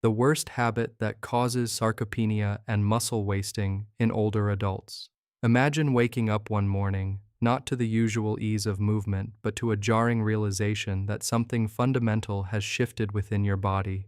the worst habit that causes sarcopenia and muscle wasting in older adults. Imagine waking up one morning, not to the usual ease of movement, but to a jarring realization that something fundamental has shifted within your body.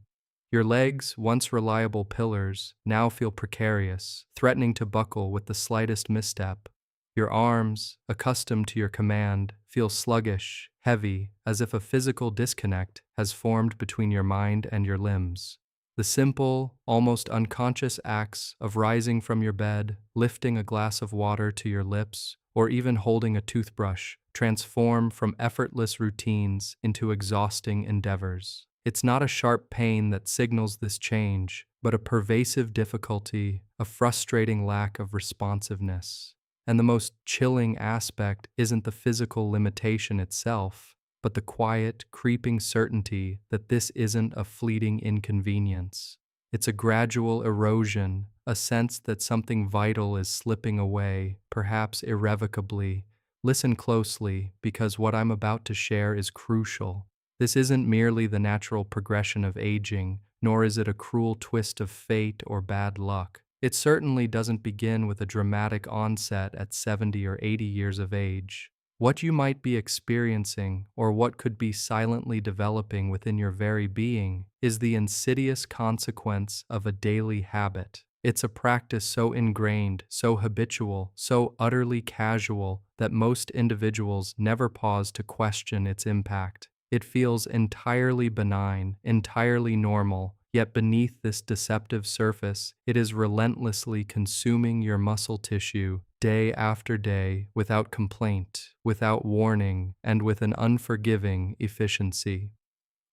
Your legs, once reliable pillars, now feel precarious, threatening to buckle with the slightest misstep. Your arms, accustomed to your command, feel sluggish, heavy, as if a physical disconnect has formed between your mind and your limbs. The simple, almost unconscious acts of rising from your bed, lifting a glass of water to your lips, or even holding a toothbrush transform from effortless routines into exhausting endeavors. It's not a sharp pain that signals this change, but a pervasive difficulty, a frustrating lack of responsiveness. And the most chilling aspect isn't the physical limitation itself, but the quiet, creeping certainty that this isn't a fleeting inconvenience. It's a gradual erosion, a sense that something vital is slipping away, perhaps irrevocably. Listen closely, because what I'm about to share is crucial. This isn't merely the natural progression of aging, nor is it a cruel twist of fate or bad luck. It certainly doesn't begin with a dramatic onset at 70 or 80 years of age. What you might be experiencing, or what could be silently developing within your very being, is the insidious consequence of a daily habit. It's a practice so ingrained, so habitual, so utterly casual that most individuals never pause to question its impact. It feels entirely benign, entirely normal. Yet beneath this deceptive surface, it is relentlessly consuming your muscle tissue day after day without complaint, without warning, and with an unforgiving efficiency.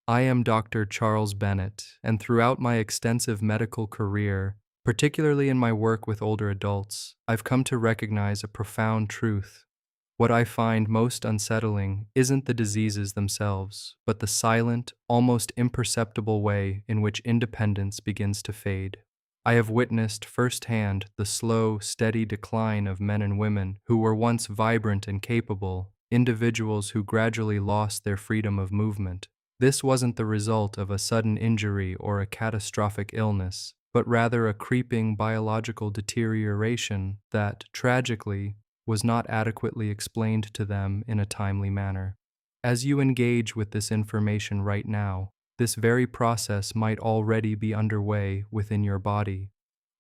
I am Dr. Charles Bennett, and throughout my extensive medical career, particularly in my work with older adults, I've come to recognize a profound truth. What I find most unsettling isn't the diseases themselves, but the silent, almost imperceptible way in which independence begins to fade. I have witnessed firsthand the slow, steady decline of men and women who were once vibrant and capable, individuals who gradually lost their freedom of movement. This wasn't the result of a sudden injury or a catastrophic illness, but rather a creeping biological deterioration that, tragically, was not adequately explained to them in a timely manner. As you engage with this information right now, this very process might already be underway within your body.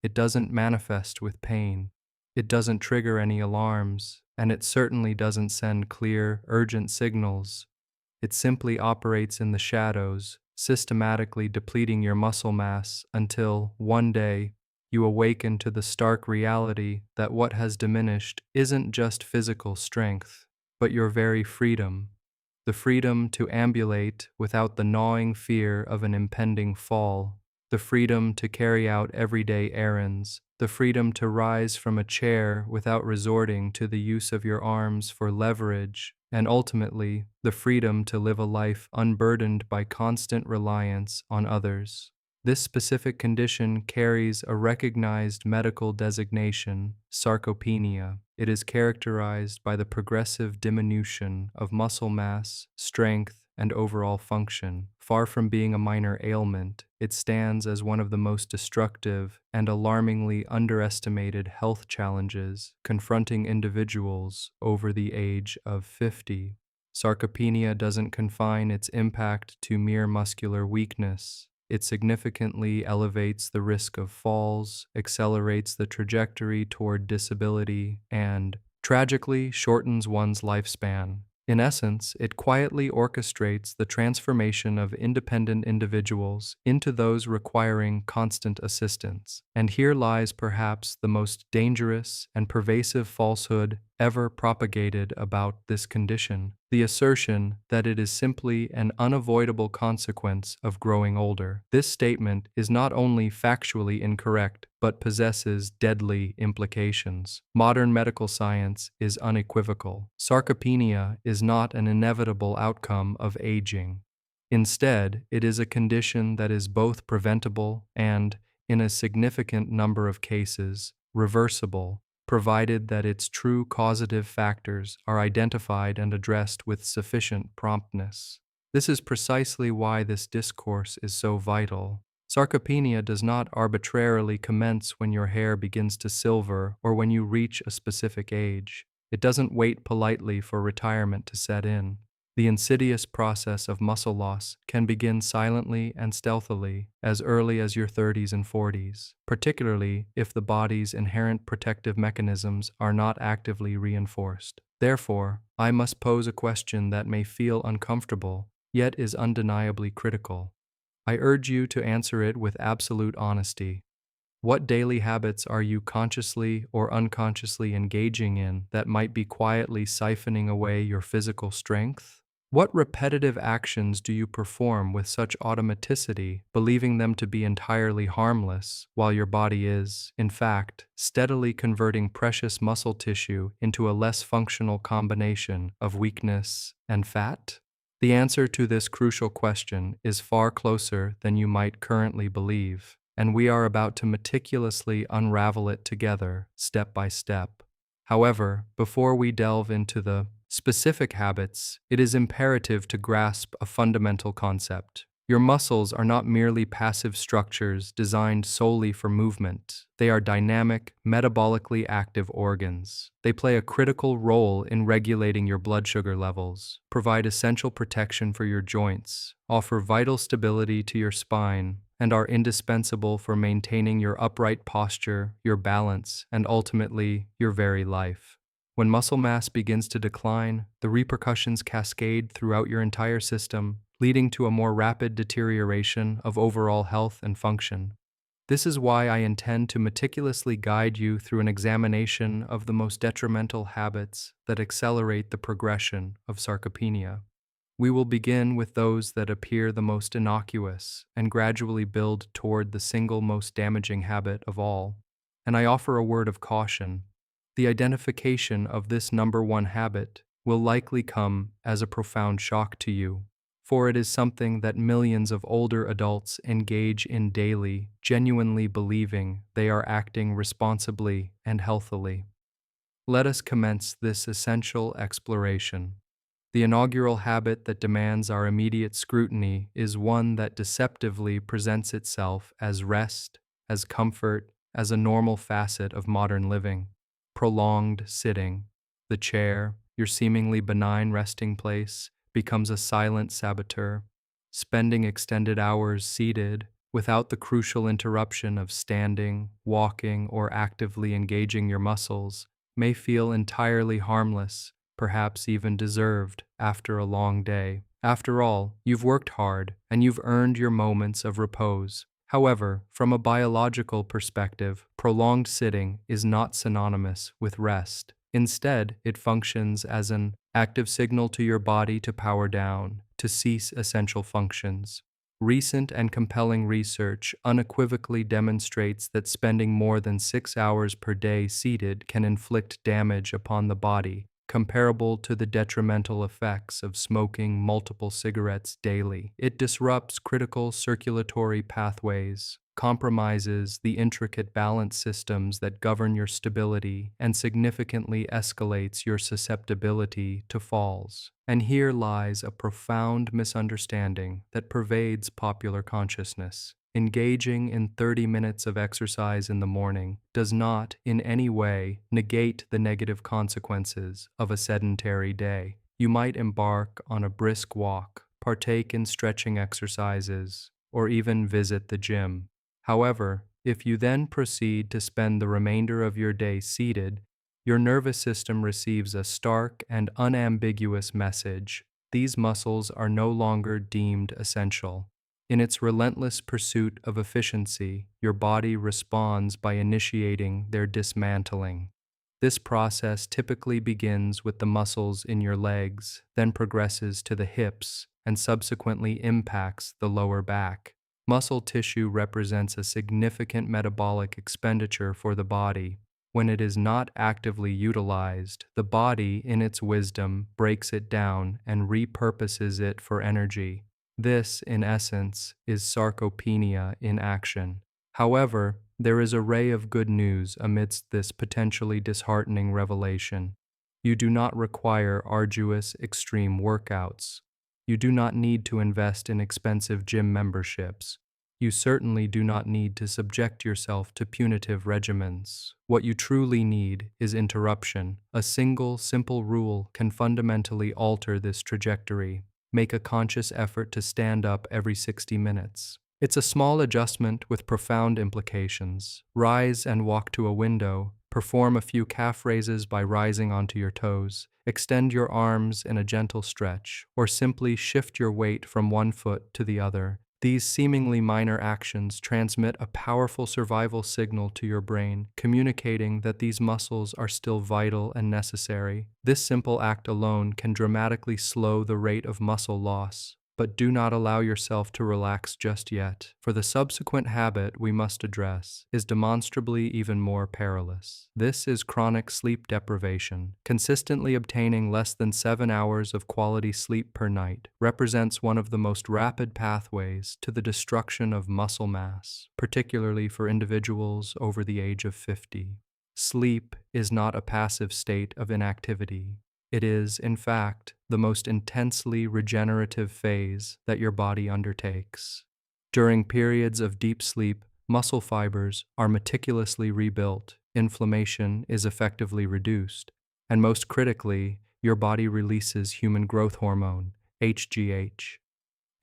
It doesn't manifest with pain. It doesn't trigger any alarms, and it certainly doesn't send clear, urgent signals. It simply operates in the shadows, systematically depleting your muscle mass until, one day, you awaken to the stark reality that what has diminished isn't just physical strength, but your very freedom. The freedom to ambulate without the gnawing fear of an impending fall. The freedom to carry out everyday errands. The freedom to rise from a chair without resorting to the use of your arms for leverage. And ultimately, the freedom to live a life unburdened by constant reliance on others. This specific condition carries a recognized medical designation, sarcopenia. It is characterized by the progressive diminution of muscle mass, strength, and overall function. Far from being a minor ailment, it stands as one of the most destructive and alarmingly underestimated health challenges confronting individuals over the age of 50. Sarcopenia doesn't confine its impact to mere muscular weakness. It significantly elevates the risk of falls, accelerates the trajectory toward disability, and, tragically, shortens one's lifespan. In essence, it quietly orchestrates the transformation of independent individuals into those requiring constant assistance. And here lies perhaps the most dangerous and pervasive falsehood ever propagated about this condition: the assertion that it is simply an unavoidable consequence of growing older. This statement is not only factually incorrect, but possesses deadly implications. Modern medical science is unequivocal. Sarcopenia is not an inevitable outcome of aging. Instead, it is a condition that is both preventable and, in a significant number of cases, reversible, provided that its true causative factors are identified and addressed with sufficient promptness. This is precisely why this discourse is so vital. Sarcopenia does not arbitrarily commence when your hair begins to silver or when you reach a specific age. It doesn't wait politely for retirement to set in. The insidious process of muscle loss can begin silently and stealthily as early as your 30s and 40s, particularly if the body's inherent protective mechanisms are not actively reinforced. Therefore, I must pose a question that may feel uncomfortable, yet is undeniably critical. I urge you to answer it with absolute honesty. What daily habits are you consciously or unconsciously engaging in that might be quietly siphoning away your physical strength? What repetitive actions do you perform with such automaticity, believing them to be entirely harmless, while your body is, in fact, steadily converting precious muscle tissue into a less functional combination of weakness and fat? The answer to this crucial question is far closer than you might currently believe, and we are about to meticulously unravel it together, step by step. However, before we delve into the specific habits, it is imperative to grasp a fundamental concept. Your muscles are not merely passive structures designed solely for movement. They are dynamic, metabolically active organs. They play a critical role in regulating your blood sugar levels, provide essential protection for your joints, offer vital stability to your spine, and are indispensable for maintaining your upright posture, your balance, and ultimately, your very life. When muscle mass begins to decline, the repercussions cascade throughout your entire system, leading to a more rapid deterioration of overall health and function. This is why I intend to meticulously guide you through an examination of the most detrimental habits that accelerate the progression of sarcopenia. We will begin with those that appear the most innocuous and gradually build toward the single most damaging habit of all. And I offer a word of caution. The identification of this number one habit will likely come as a profound shock to you, for it is something that millions of older adults engage in daily, genuinely believing they are acting responsibly and healthily. Let us commence this essential exploration. The inaugural habit that demands our immediate scrutiny is one that deceptively presents itself as rest, as comfort, as a normal facet of modern living. Prolonged sitting. The chair, your seemingly benign resting place, becomes a silent saboteur. Spending extended hours seated, without the crucial interruption of standing, walking, or actively engaging your muscles, may feel entirely harmless, perhaps even deserved, after a long day. After all, you've worked hard, and you've earned your moments of repose. However, from a biological perspective, prolonged sitting is not synonymous with rest. Instead, it functions as an active signal to your body to power down, to cease essential functions. Recent and compelling research unequivocally demonstrates that spending more than 6 hours per day seated can inflict damage upon the body, comparable to the detrimental effects of smoking multiple cigarettes daily. It disrupts critical circulatory pathways, compromises the intricate balance systems that govern your stability, and significantly escalates your susceptibility to falls. And here lies a profound misunderstanding that pervades popular consciousness. Engaging in 30 minutes of exercise in the morning does not, in any way, negate the negative consequences of a sedentary day. You might embark on a brisk walk, partake in stretching exercises, or even visit the gym. However, if you then proceed to spend the remainder of your day seated, your nervous system receives a stark and unambiguous message. These muscles are no longer deemed essential. In its relentless pursuit of efficiency, your body responds by initiating their dismantling. This process typically begins with the muscles in your legs, then progresses to the hips, and subsequently impacts the lower back. Muscle tissue represents a significant metabolic expenditure for the body. When it is not actively utilized, the body, in its wisdom, breaks it down and repurposes it for energy. This, in essence, is sarcopenia in action. However, there is a ray of good news amidst this potentially disheartening revelation. You do not require arduous, extreme workouts. You do not need to invest in expensive gym memberships. you certainly do not need to subject yourself to punitive regimens. What you truly need is interruption. A single, simple rule can fundamentally alter this trajectory. Make a conscious effort to stand up every 60 minutes. It's a small adjustment with profound implications. Rise and walk to a window. Perform a few calf raises by rising onto your toes. Extend your arms in a gentle stretch, or simply shift your weight from one foot to the other. These seemingly minor actions transmit a powerful survival signal to your brain, communicating that these muscles are still vital and necessary. This simple act alone can dramatically slow the rate of muscle loss. But do not allow yourself to relax just yet, for the subsequent habit we must address is demonstrably even more perilous. This is chronic sleep deprivation. Consistently obtaining less than 7 hours of quality sleep per night represents one of the most rapid pathways to the destruction of muscle mass, particularly for individuals over the age of 50. Sleep is not a passive state of inactivity. It is, in fact, the most intensely regenerative phase that your body undertakes. During periods of deep sleep, muscle fibers are meticulously rebuilt, inflammation is effectively reduced, and most critically, your body releases human growth hormone, HGH.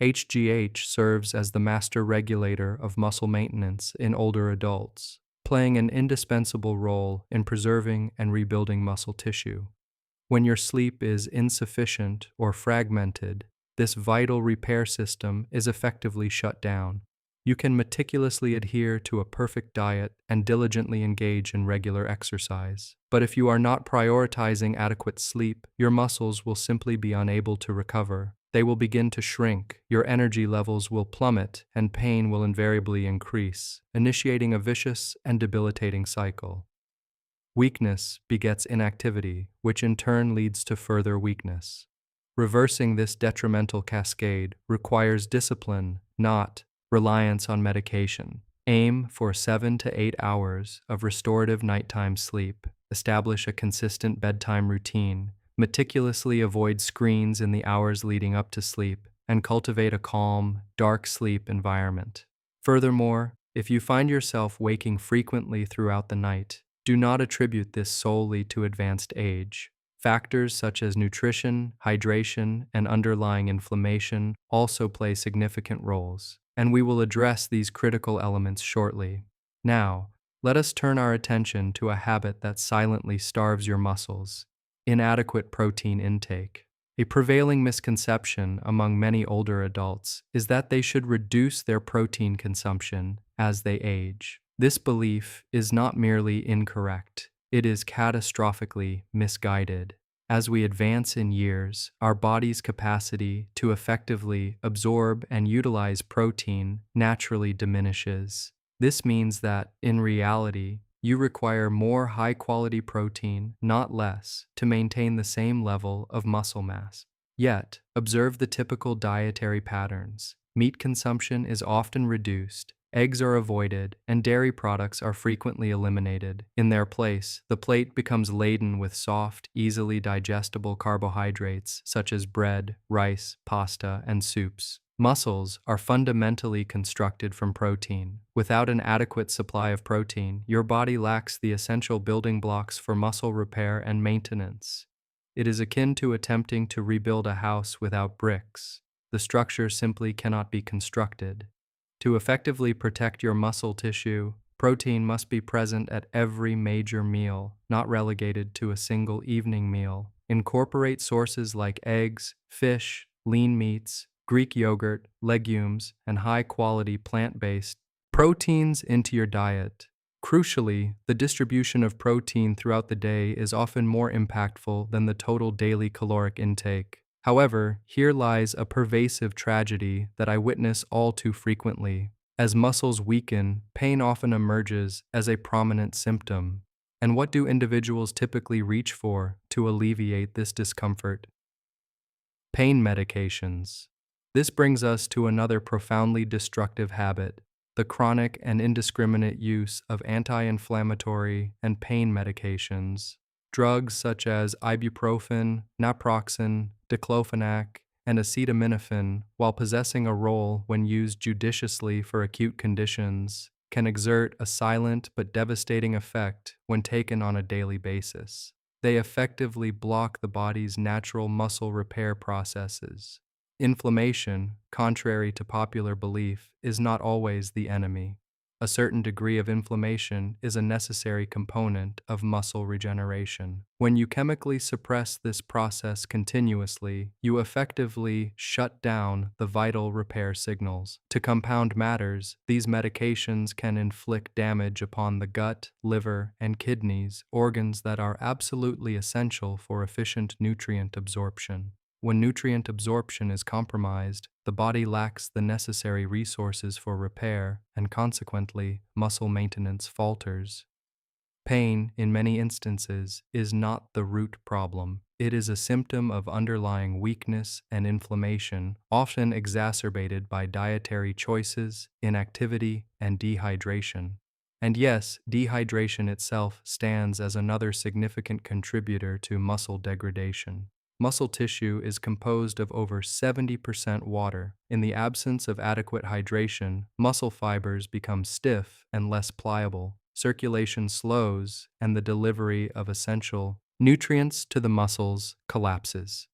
HGH serves as the master regulator of muscle maintenance in older adults, playing an indispensable role in preserving and rebuilding muscle tissue. When your sleep is insufficient or fragmented, this vital repair system is effectively shut down. You can meticulously adhere to a perfect diet and diligently engage in regular exercise. But if you are not prioritizing adequate sleep, your muscles will simply be unable to recover. They will begin to shrink, your energy levels will plummet, and pain will invariably increase, initiating a vicious and debilitating cycle. Weakness begets inactivity, which in turn leads to further weakness. Reversing this detrimental cascade requires discipline, not reliance on medication. Aim for 7 to 8 hours of restorative nighttime sleep. Establish a consistent bedtime routine. Meticulously avoid screens in the hours leading up to sleep, and cultivate a calm, dark sleep environment. Furthermore, if you find yourself waking frequently throughout the night, do not attribute this solely to advanced age. Factors such as nutrition, hydration, and underlying inflammation also play significant roles, and we will address these critical elements shortly. Now, let us turn our attention to a habit that silently starves your muscles: inadequate protein intake. A prevailing misconception among many older adults is that they should reduce their protein consumption as they age. This belief is not merely incorrect, it is catastrophically misguided. As we advance in years, our body's capacity to effectively absorb and utilize protein naturally diminishes. This means that, in reality, you require more high-quality protein, not less, to maintain the same level of muscle mass. Yet, observe the typical dietary patterns. Meat consumption is often reduced, eggs are avoided, and dairy products are frequently eliminated. In their place, the plate becomes laden with soft, easily digestible carbohydrates such as bread, rice, pasta, and soups. Muscles are fundamentally constructed from protein. Without an adequate supply of protein, your body lacks the essential building blocks for muscle repair and maintenance. It is akin to attempting to rebuild a house without bricks. The structure simply cannot be constructed. To effectively protect your muscle tissue, protein must be present at every major meal, not relegated to a single evening meal. Incorporate sources like eggs, fish, lean meats, Greek yogurt, legumes, and high-quality plant-based proteins into your diet. Crucially, the distribution of protein throughout the day is often more impactful than the total daily caloric intake. However, here lies a pervasive tragedy that I witness all too frequently. As muscles weaken, pain often emerges as a prominent symptom. And what do individuals typically reach for to alleviate this discomfort? Pain medications. This brings us to another profoundly destructive habit: the chronic and indiscriminate use of anti-inflammatory and pain medications. Drugs such as ibuprofen, naproxen, diclofenac, and acetaminophen, while possessing a role when used judiciously for acute conditions, can exert a silent but devastating effect when taken on a daily basis. They effectively block the body's natural muscle repair processes. Inflammation, contrary to popular belief, is not always the enemy. A certain degree of inflammation is a necessary component of muscle regeneration. When you chemically suppress this process continuously, you effectively shut down the vital repair signals. To compound matters, these medications can inflict damage upon the gut, liver, and kidneys, organs that are absolutely essential for efficient nutrient absorption. When nutrient absorption is compromised, the body lacks the necessary resources for repair, and consequently, muscle maintenance falters. Pain, in many instances, is not the root problem. It is a symptom of underlying weakness and inflammation, often exacerbated by dietary choices, inactivity, and dehydration. And yes, dehydration itself stands as another significant contributor to muscle degradation. Muscle tissue is composed of over 70% water. In the absence of adequate hydration, muscle fibers become stiff and less pliable. Circulation slows, and the delivery of essential nutrients to the muscles collapses.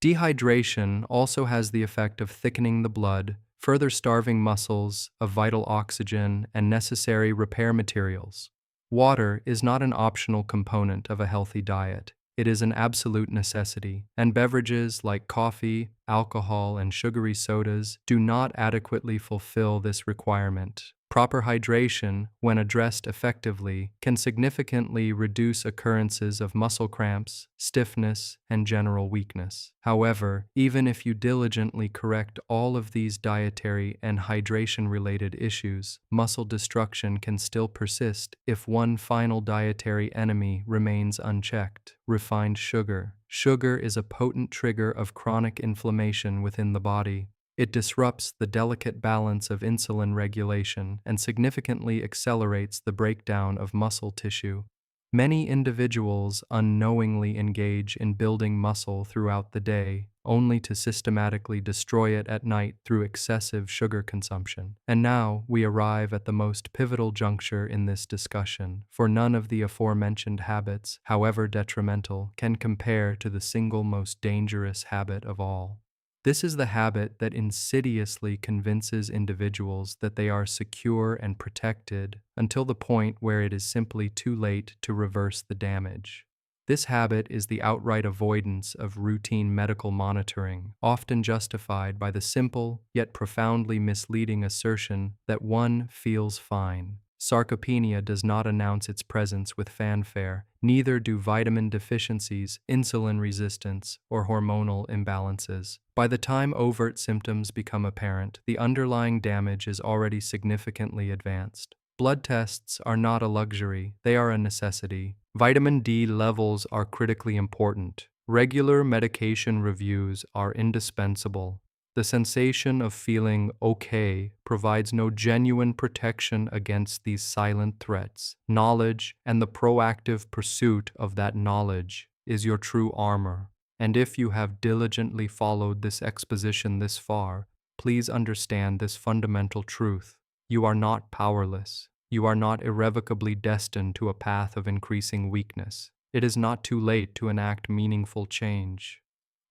Dehydration also has the effect of thickening the blood, further starving muscles of vital oxygen and necessary repair materials. Water is not an optional component of a healthy diet. It is an absolute necessity, and beverages like coffee, alcohol, and sugary sodas do not adequately fulfill this requirement. Proper hydration, when addressed effectively, can significantly reduce occurrences of muscle cramps, stiffness, and general weakness. However, even if you diligently correct all of these dietary and hydration-related issues, muscle destruction can still persist if one final dietary enemy remains unchecked: refined sugar. Sugar is a potent trigger of chronic inflammation within the body. It disrupts the delicate balance of insulin regulation and significantly accelerates the breakdown of muscle tissue. Many individuals unknowingly engage in building muscle throughout the day, only to systematically destroy it at night through excessive sugar consumption. And now we arrive at the most pivotal juncture in this discussion, for none of the aforementioned habits, however detrimental, can compare to the single most dangerous habit of all. This is the habit that insidiously convinces individuals that they are secure and protected until the point where it is simply too late to reverse the damage. This habit is the outright avoidance of routine medical monitoring, often justified by the simple yet profoundly misleading assertion that one feels fine. Sarcopenia does not announce its presence with fanfare, neither do vitamin deficiencies, insulin resistance, or hormonal imbalances. By the time overt symptoms become apparent, the underlying damage is already significantly advanced. Blood tests are not a luxury, they are a necessity. Vitamin D levels are critically important. Regular medication reviews are indispensable. The sensation of feeling okay provides no genuine protection against these silent threats. Knowledge and the proactive pursuit of that knowledge is your true armor. And if you have diligently followed this exposition this far, please understand this fundamental truth. You are not powerless. You are not irrevocably destined to a path of increasing weakness. It is not too late to enact meaningful change.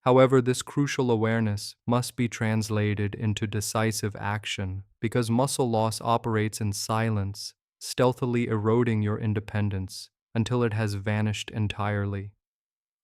However, this crucial awareness must be translated into decisive action because muscle loss operates in silence, stealthily eroding your independence until it has vanished entirely.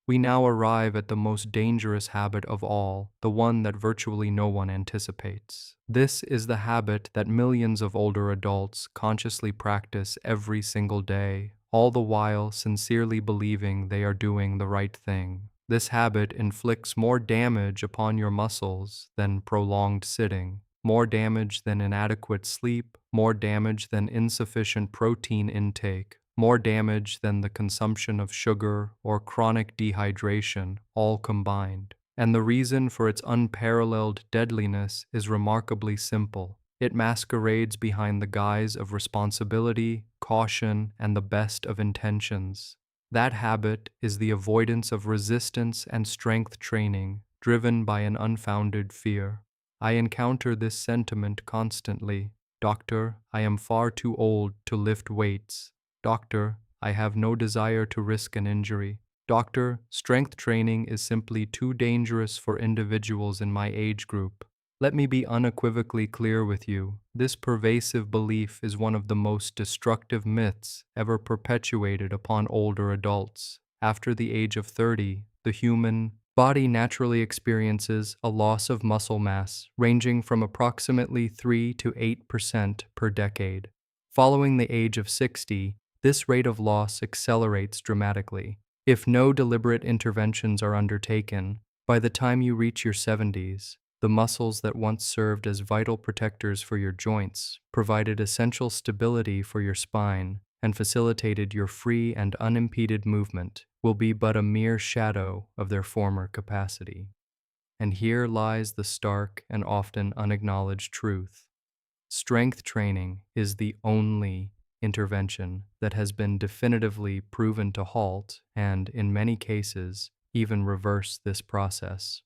We now arrive at the most dangerous habit of all, the one that virtually no one anticipates. This is the habit that millions of older adults consciously practice every single day, all the while sincerely believing they are doing the right thing. This habit inflicts more damage upon your muscles than prolonged sitting, more damage than inadequate sleep, more damage than insufficient protein intake, more damage than the consumption of sugar or chronic dehydration, all combined. And the reason for its unparalleled deadliness is remarkably simple. It masquerades behind the guise of responsibility, caution, and the best of intentions. That habit is the avoidance of resistance and strength training, driven by an unfounded fear. I encounter this sentiment constantly. Doctor, I am far too old to lift weights. Doctor, I have no desire to risk an injury. Doctor, strength training is simply too dangerous for individuals in my age group. Let me be unequivocally clear with you. This pervasive belief is one of the most destructive myths ever perpetuated upon older adults. After the age of 30, the human body naturally experiences a loss of muscle mass ranging from approximately 3 to 8% per decade. Following the age of 60, this rate of loss accelerates dramatically. If no deliberate interventions are undertaken, by the time you reach your 70s, the muscles that once served as vital protectors for your joints, provided essential stability for your spine, and facilitated your free and unimpeded movement, will be but a mere shadow of their former capacity. And here lies the stark and often unacknowledged truth. Strength training is the only intervention that has been definitively proven to halt and, in many cases, even reverse this process.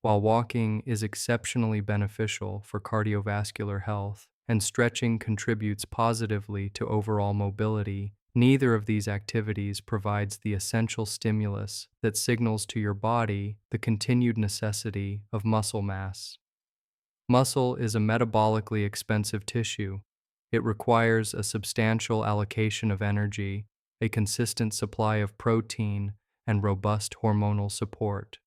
While walking is exceptionally beneficial for cardiovascular health and stretching contributes positively to overall mobility, neither of these activities provides the essential stimulus that signals to your body the continued necessity of muscle mass. Muscle is a metabolically expensive tissue. It requires a substantial allocation of energy, a consistent supply of protein, and robust hormonal support.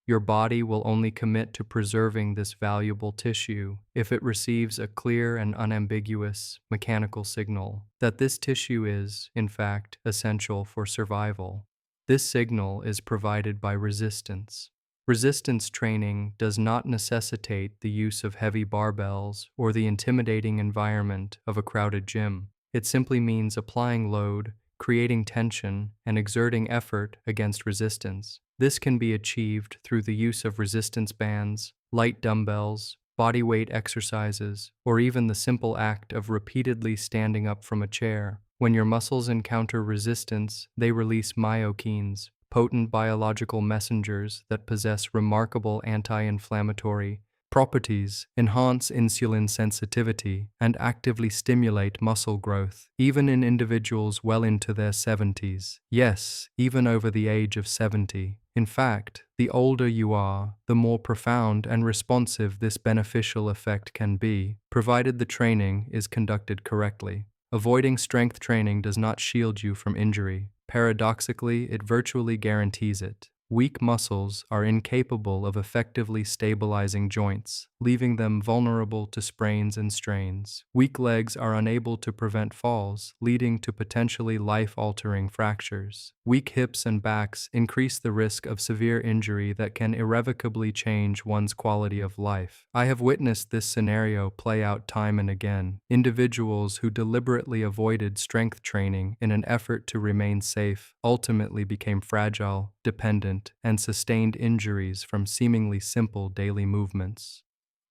Your body will only commit to preserving this valuable tissue if it receives a clear and unambiguous mechanical signal that this tissue is, in fact, essential for survival. This signal is provided by resistance. Resistance training does not necessitate the use of heavy barbells or the intimidating environment of a crowded gym. It simply means applying load, creating tension, and exerting effort against resistance. This can be achieved through the use of resistance bands, light dumbbells, bodyweight exercises, or even the simple act of repeatedly standing up from a chair. When your muscles encounter resistance, they release myokines, potent biological messengers that possess remarkable anti-inflammatory properties, enhance insulin sensitivity, and actively stimulate muscle growth, even in individuals well into their 70s. Yes, even over the age of 70. In fact, the older you are, the more profound and responsive this beneficial effect can be, provided the training is conducted correctly. Avoiding strength training does not shield you from injury. Paradoxically, it virtually guarantees it. Weak muscles are incapable of effectively stabilizing joints, leaving them vulnerable to sprains and strains. Weak legs are unable to prevent falls, leading to potentially life-altering fractures. Weak hips and backs increase the risk of severe injury that can irrevocably change one's quality of life. I have witnessed this scenario play out time and again. Individuals who deliberately avoided strength training in an effort to remain safe ultimately became fragile, dependent, and sustained injuries from seemingly simple daily movements.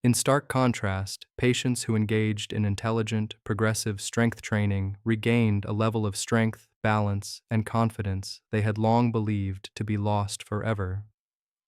In stark contrast, patients who engaged in intelligent, progressive strength training regained a level of strength, balance, and confidence they had long believed to be lost forever.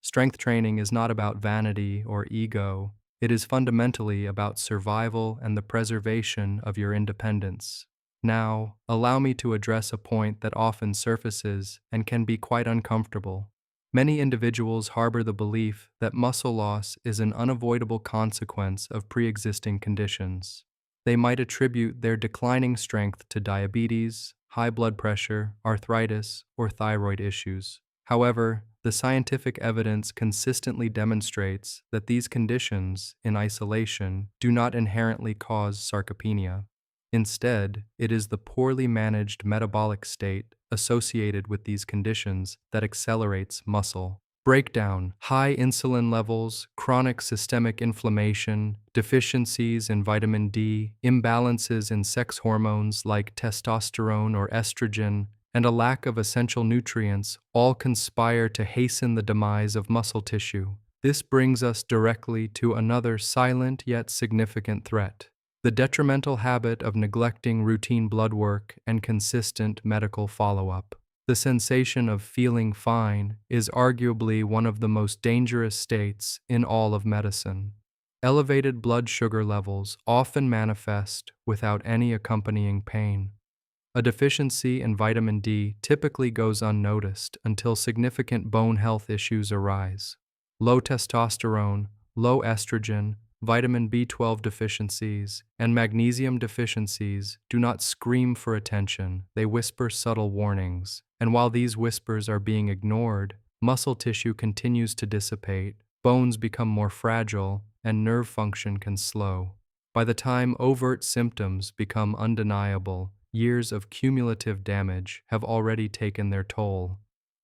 Strength training is not about vanity or ego. It is fundamentally about survival and the preservation of your independence. Now, allow me to address a point that often surfaces and can be quite uncomfortable. Many individuals harbor the belief that muscle loss is an unavoidable consequence of pre-existing conditions. They might attribute their declining strength to diabetes, high blood pressure, arthritis, or thyroid issues. However, the scientific evidence consistently demonstrates that these conditions, in isolation, do not inherently cause sarcopenia. Instead, it is the poorly managed metabolic state associated with these conditions that accelerates muscle breakdown. High insulin levels, chronic systemic inflammation, deficiencies in vitamin D, imbalances in sex hormones like testosterone or estrogen, and a lack of essential nutrients all conspire to hasten the demise of muscle tissue. This brings us directly to another silent yet significant threat: the detrimental habit of neglecting routine blood work and consistent medical follow-up. The sensation of feeling fine is arguably one of the most dangerous states in all of medicine. Elevated blood sugar levels often manifest without any accompanying pain. A deficiency in vitamin D typically goes unnoticed until significant bone health issues arise. Low testosterone, low estrogen, vitamin B12 deficiencies, and magnesium deficiencies do not scream for attention, they whisper subtle warnings. And while these whispers are being ignored, muscle tissue continues to dissipate, bones become more fragile, and nerve function can slow. By the time overt symptoms become undeniable, years of cumulative damage have already taken their toll.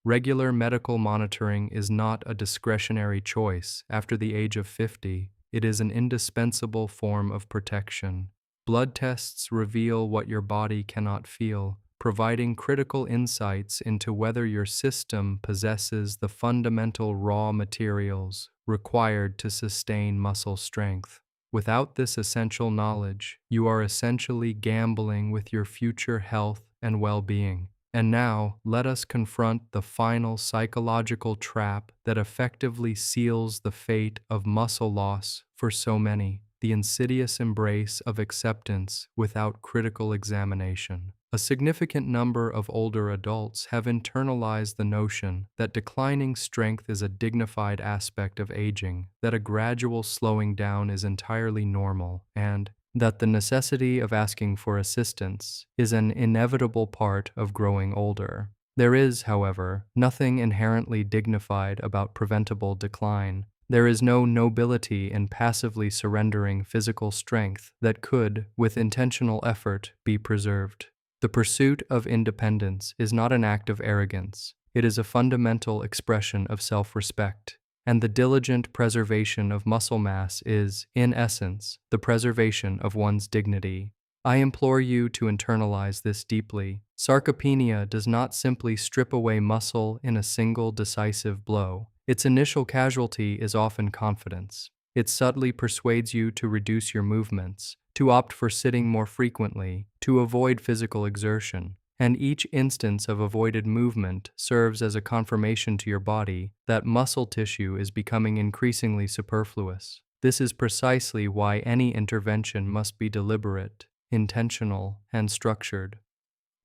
Regular medical monitoring is not a discretionary choice after the age of 50. It is an indispensable form of protection. Blood tests reveal what your body cannot feel, providing critical insights into whether your system possesses the fundamental raw materials required to sustain muscle strength. Without this essential knowledge, you are essentially gambling with your future health and well-being. And now, let us confront the final psychological trap that effectively seals the fate of muscle loss for so many: the insidious embrace of acceptance without critical examination. A significant number of older adults have internalized the notion that declining strength is a dignified aspect of aging, that a gradual slowing down is entirely normal, and that the necessity of asking for assistance is an inevitable part of growing older. There is, however, nothing inherently dignified about preventable decline. There is no nobility in passively surrendering physical strength that could, with intentional effort, be preserved. The pursuit of independence is not an act of arrogance. It is a fundamental expression of self-respect. And the diligent preservation of muscle mass is, in essence, the preservation of one's dignity. I implore you to internalize this deeply. Sarcopenia does not simply strip away muscle in a single decisive blow. Its initial casualty is often confidence. It subtly persuades you to reduce your movements, to opt for sitting more frequently, to avoid physical exertion. And each instance of avoided movement serves as a confirmation to your body that muscle tissue is becoming increasingly superfluous. This is precisely why any intervention must be deliberate, intentional, and structured.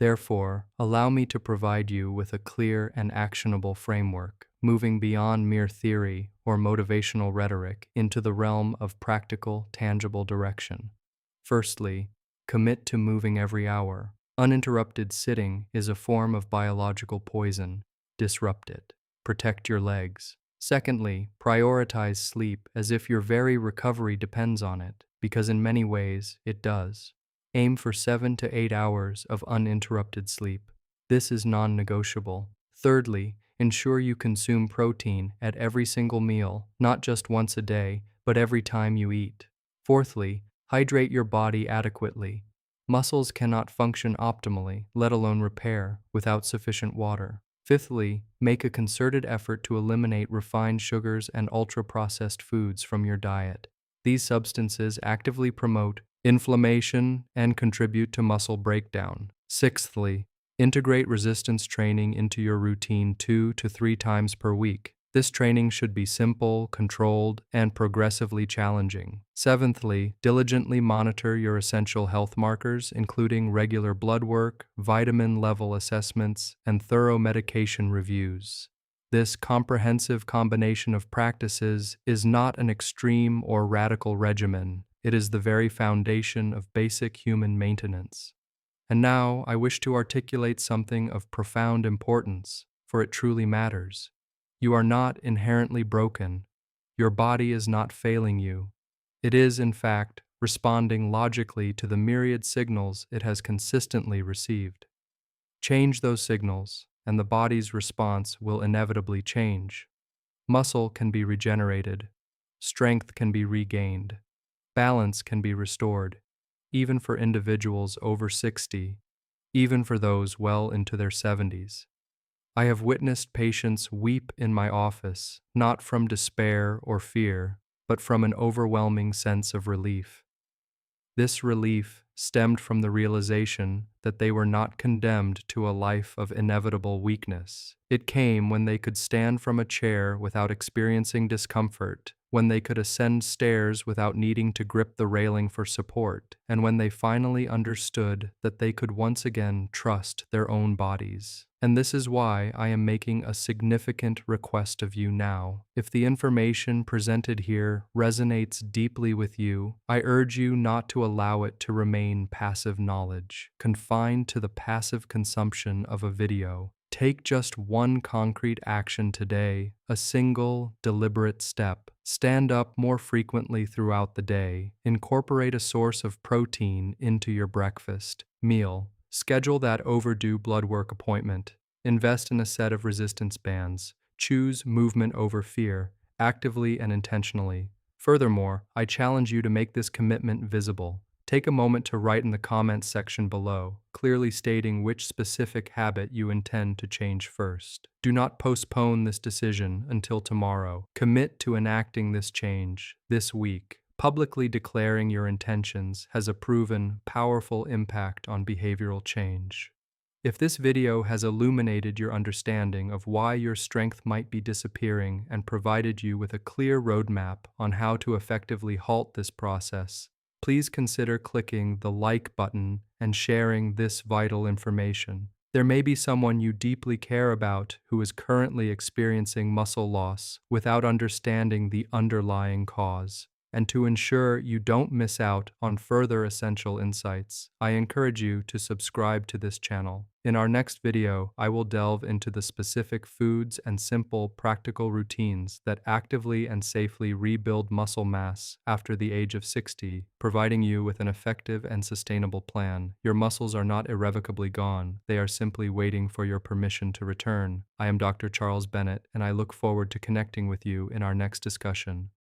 Therefore, allow me to provide you with a clear and actionable framework, moving beyond mere theory or motivational rhetoric into the realm of practical, tangible direction. Firstly, commit to moving every hour. Uninterrupted sitting is a form of biological poison. Disrupt it. Protect your legs. Secondly, prioritize sleep as if your very recovery depends on it, because in many ways it does. Aim for 7 to 8 hours of uninterrupted sleep. This is non-negotiable. Thirdly, ensure you consume protein at every single meal, not just once a day, but every time you eat. Fourthly, hydrate your body adequately. Muscles cannot function optimally, let alone repair, without sufficient water. Fifthly, make a concerted effort to eliminate refined sugars and ultra-processed foods from your diet. These substances actively promote inflammation and contribute to muscle breakdown. Sixthly, integrate resistance training into your routine 2 to 3 times per week. This training should be simple, controlled, and progressively challenging. Seventhly, diligently monitor your essential health markers, including regular blood work, vitamin level assessments, and thorough medication reviews. This comprehensive combination of practices is not an extreme or radical regimen. It is the very foundation of basic human maintenance. And now I wish to articulate something of profound importance, for it truly matters. You are not inherently broken. Your body is not failing you. It is, in fact, responding logically to the myriad signals it has consistently received. Change those signals, and the body's response will inevitably change. Muscle can be regenerated. Strength can be regained. Balance can be restored, even for individuals over 60, even for those well into their 70s. I have witnessed patients weep in my office, not from despair or fear, but from an overwhelming sense of relief. This relief stemmed from the realization that they were not condemned to a life of inevitable weakness. It came when they could stand from a chair without experiencing discomfort, when they could ascend stairs without needing to grip the railing for support, and when they finally understood that they could once again trust their own bodies. And this is why I am making a significant request of you now. If the information presented here resonates deeply with you, I urge you not to allow it to remain passive knowledge, confined to the passive consumption of a video. Take just one concrete action today, a single, deliberate step. Stand up more frequently throughout the day. Incorporate a source of protein into your breakfast meal. Schedule that overdue blood work appointment. Invest in a set of resistance bands. Choose movement over fear, actively and intentionally. Furthermore, I challenge you to make this commitment visible. Take a moment to write in the comments section below, clearly stating which specific habit you intend to change first. Do not postpone this decision until tomorrow. Commit to enacting this change this week. Publicly declaring your intentions has a proven, powerful impact on behavioral change. If this video has illuminated your understanding of why your strength might be disappearing and provided you with a clear roadmap on how to effectively halt this process, please consider clicking the like button and sharing this vital information. There may be someone you deeply care about who is currently experiencing muscle loss without understanding the underlying cause. And to ensure you don't miss out on further essential insights, I encourage you to subscribe to this channel. In our next video, I will delve into the specific foods and simple, practical routines that actively and safely rebuild muscle mass after the age of 60, providing you with an effective and sustainable plan. Your muscles are not irrevocably gone, they are simply waiting for your permission to return. I am Dr. Charles Bennett, and I look forward to connecting with you in our next discussion.